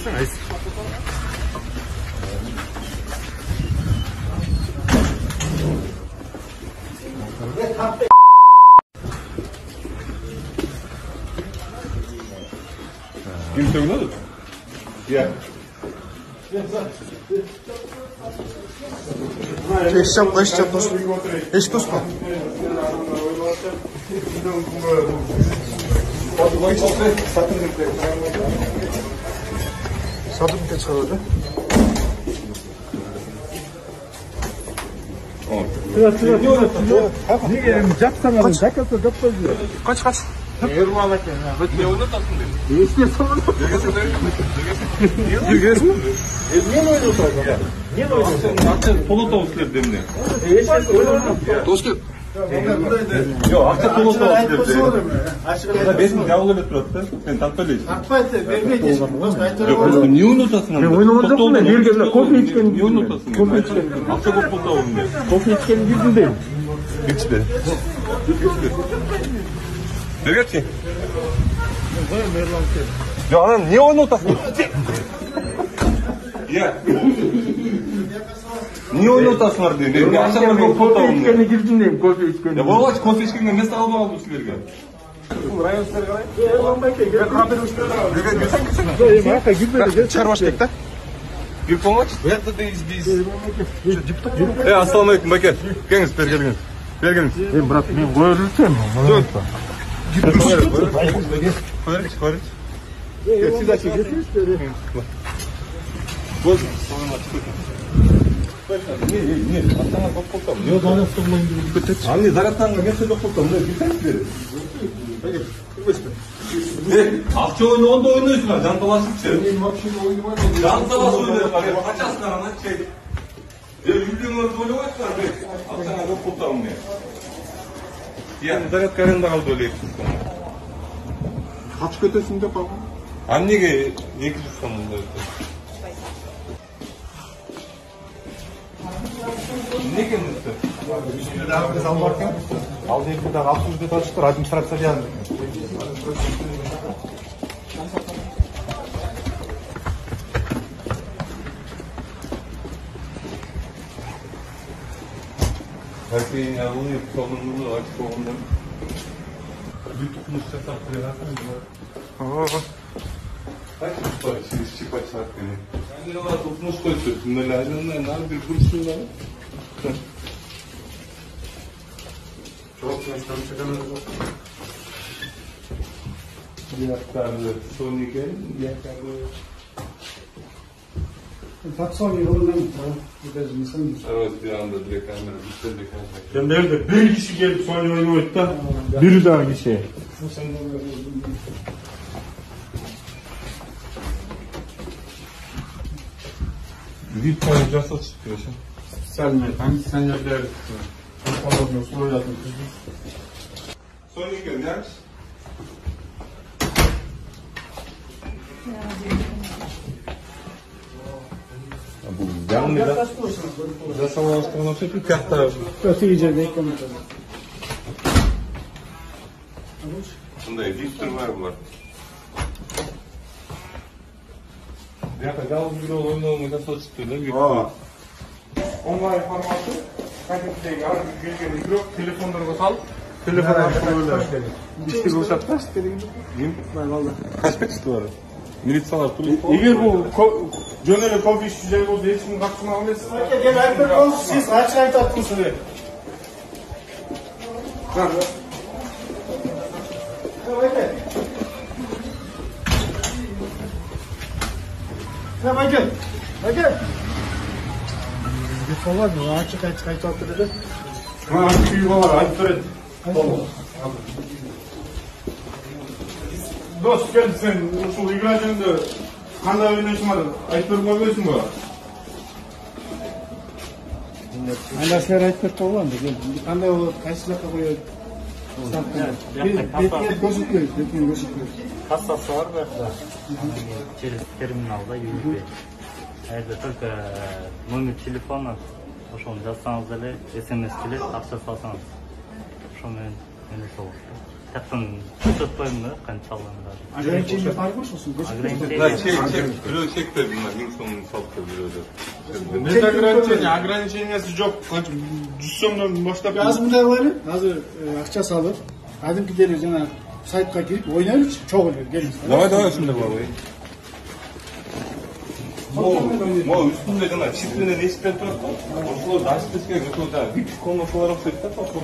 Ayırsın, ayırsın. Kimse oynadı? Ya. Eş yapmış. Eş dostum. Satın bir çaldı. Kaç. Ne oynatasın dedi. İşte sonra. Bilgesi mi? Niye oynuyorsun? Niye oynuyorsun? Akça tolu tavuklar demine. Dostum. Yok, akça tolu tavuklar demine. Besin yavru betrattı. Sen tatlıydın. Akbaytı vermeyeceğiz. Yok, niye oynatasın? Ben oynamadım mı? Bir geldi. Kofi içken. Niye oynatasın? Kofi içken. Akça kopul tavuğum diye. Kofi içken girdin değil. Geçti. Ne gerçi? Ya anam niye oynatasın? Ya. Niye oynatasın var diye. Ne akşamlar kopul tavuğum diye. Kofi içken girdin değil. Kofi içken. Ya bu aç kofi içken ne sağlam aldı sizlerge? Çarvaşlıkta. Bir pomoć? Assalomu alaykum Bakir. Kelіңіз, bergelіңіз. Bırak ben koyulurken. Koyarız. Siz açık. Bozun. Не, астана kopultam. Yok bana sormayın gibi. Anne zarattan gelse kopultam. Ne bilseniz. Akça oyunu onda oynuyorsun ha. Can Talaş'ın Can Talaş oynuyor. Kaç aslanına şey. Ya yüzüğün orta oynuyorlar. Астана kopultam ne? Yani zarat karında kaldı öyle yapsın. Kaç kötesinde kalın? Annege 200 sonunda. Ne kendisi? Biz alırken aldı bir daha 600 de taştır administrasyon yani. Her şeyin yanını yapıp sonunu açık olanlar. Bir tutmuşsa saklayarsan işçi kaçak beni. Ben de ona tutmuş koyuyorsun. Böyle aydınlar bir kurşunlar. Çok yaştan çıkamıyoruz. Yaktarlı Sony'e yaktarlı. Kaç son yılından biraz insan Evet bir anda direkt kamera bitti de Ben de bir kişi gelip sonra oyunu da bir daha kişi. Bir tane casa çıkıyor şimdi. Selme, hangi sen yerler? Anlamıyor, soru yazdım. Sony'e gönder. Bu yanında zasalaştırma için kartta. kötü yiyeceğiz eklemek. Bunda Victor var. Ya kadar bir oyunu olmadan çıktı da Victor. Online formatı, kaydettiği abi bir mikro telefonlarına sal. Telefonlar böyle. İşte bu satmaz dediğim gibi. Kaç çıktı var? Militsalar turist. Eğer bu Jönele kofi içeceği olsa hepsini kaçını almışsın. Gel Alper olsun siz kaç ay tatlısın be. Ha. Tamam gel. Hadi. Bir falan mı? Açık ay tatlı dedi. Ha, bir var. Hadi Fred. Dost gel sen şu ilgilencende kanda oynuyorsun var. Ayıptır koyuyorsun bu. Arkadaşlar ayıptır olan da gel. Kanda o kaç dakika koyuyor. Betken gözükmüyor. Kassası var burada. Через терминалда USB. Это только номер телефона. Ошоны жазсаңыз эле, SMS келет, акча салсаңыз. Ошону менен Эне сол. Тактан көрсөтпөйм да, канча алгандыр. Ограничение бар го ошосун Ограничение. Бирөө чектер мына 1000 сомдун салып бирөөдө. Нет ограничения, ограничениясы жок. 100 сомдон баштап. Азыр мындай кылайлы. Азыр акча салып, кадимкидей жана сайтка кирип ойнойлучу, чогуу эле келиңиз. Давай ушундай болобу. Мо үстүндө жана чиптинен эшиктер турат. Ошолорду ачып эскерген ошол да VIP комнаталар окшойт да, ошол.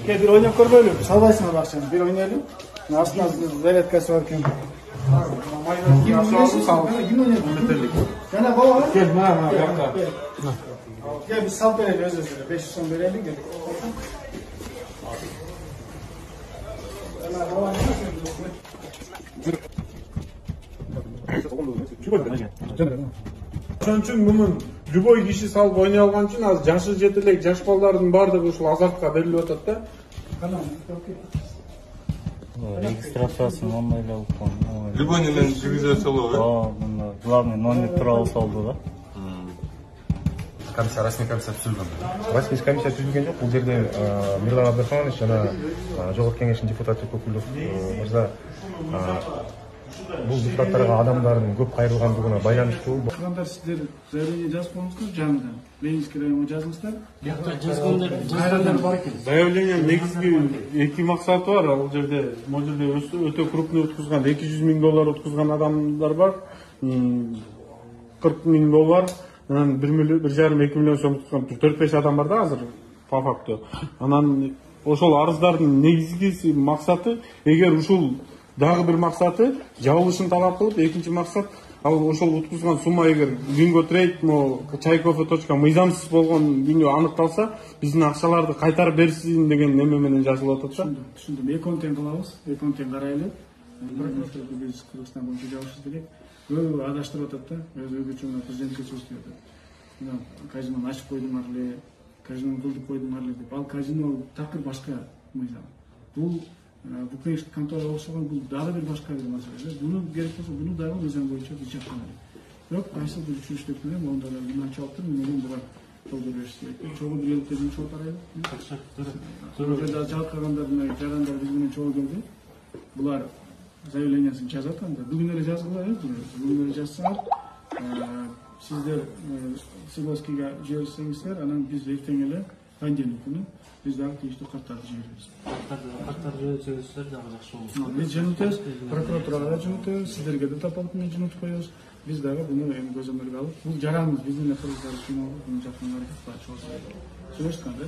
Бир ойноп көрбөйлү. Салбайсыңар акчаны, бир ойнойлу. Астына зарядкасы бар экен. Жана бaba. Gel, mana buyoqqa. Gel biz salp verelim özür 500 son verelim gel. Ошон үчүн муну любой киши салып ойной алган үчүн азыр жашы жете элек жаш балдардын баардыгы ушул азартка берилип атат да. Регистрациясын оңой эле алып койгон. Любой немен жүргүзө салуу. Мында главный номер тууралуу салды да. Комиссия, расмий комиссия түзүлгөн. Расмий комиссия түзүлгөн жок. Бул жерде Мирлан Абдрахманович жана Жогорку Кеңештин депутаты Көкүлов мырза бул депутаттарга адамдардын көп кайрылгандыгына байланыштуу. Анда сиздер заявление жазып коюңуздар жанында. Ленинский районго жазыңыздар. Жазгандар бар экен. Заявлениянын негизги эки максаты бар. Ал жерде могул жерде өтө крупный уткузган $200,000 уткузган адамдар бар. 40 миң доллар, анан 1,5-2 миллион сом уткузган 4-5 адам бар да азыр по факту. Анан ошол арыздардын негизги максаты, эгер ушул дагы бир максаты жабылышын талап кылып, экинчи максат ал ошол уткузган сумма эгер күнгө трейд чайкофе. Мыйзамсыз болгон күнү аныкталса, биздин акчаларды кайтарып берсин деген неме менен жазылып атат да. Түшүндүм. Экон тең кылабыз. Экон тең карайлы. Прокуратура биз Кыргызстан боюнча жабышыбыз керек. Көбү адаштырып атат да. Өз өгүчүнө президентке сөздөп атат. Мына казинону ачып койдуңар эле, казинону кылдып койдуңар эле деп. Ал казино такыр башка мыйзам. Бул букмекердик конторага окшогон бул дагы бир башка бир маселе. Буну керек болсо буну дагы мыйзам боюнча биз жаккан элек. Бирок кайсы бир түшүнүштүк менен ондой мынчалыктыр менен булар жол бериши керек. Чогуу бийликте жұмыс атарайлы. Жалпы калгандар мына жарандар биз менен чогуу келди. Булар заявлениясын жазат анда. Бүгүн эле жазгыла, бүгүн эле жазсаңар, сиздер Силоскийге жиберсеңиздер, анан биз эртең эле понедельник күнү biz daha tiyişli kartlarda жиберебиз. Kartlar жиберсеңиздер дагы жакшы болот. Биз жөнөтөбүз, прокуратурага да жөнөтөбүз, сиздерге да тапалып менен жөнөтүп коебуз. Биз дагы буну эми көзөмөлгө алып, бул жараныбыз, биздин кыргыздар үчүн буну жакын аракет кылат. Сөйлөшкөн да.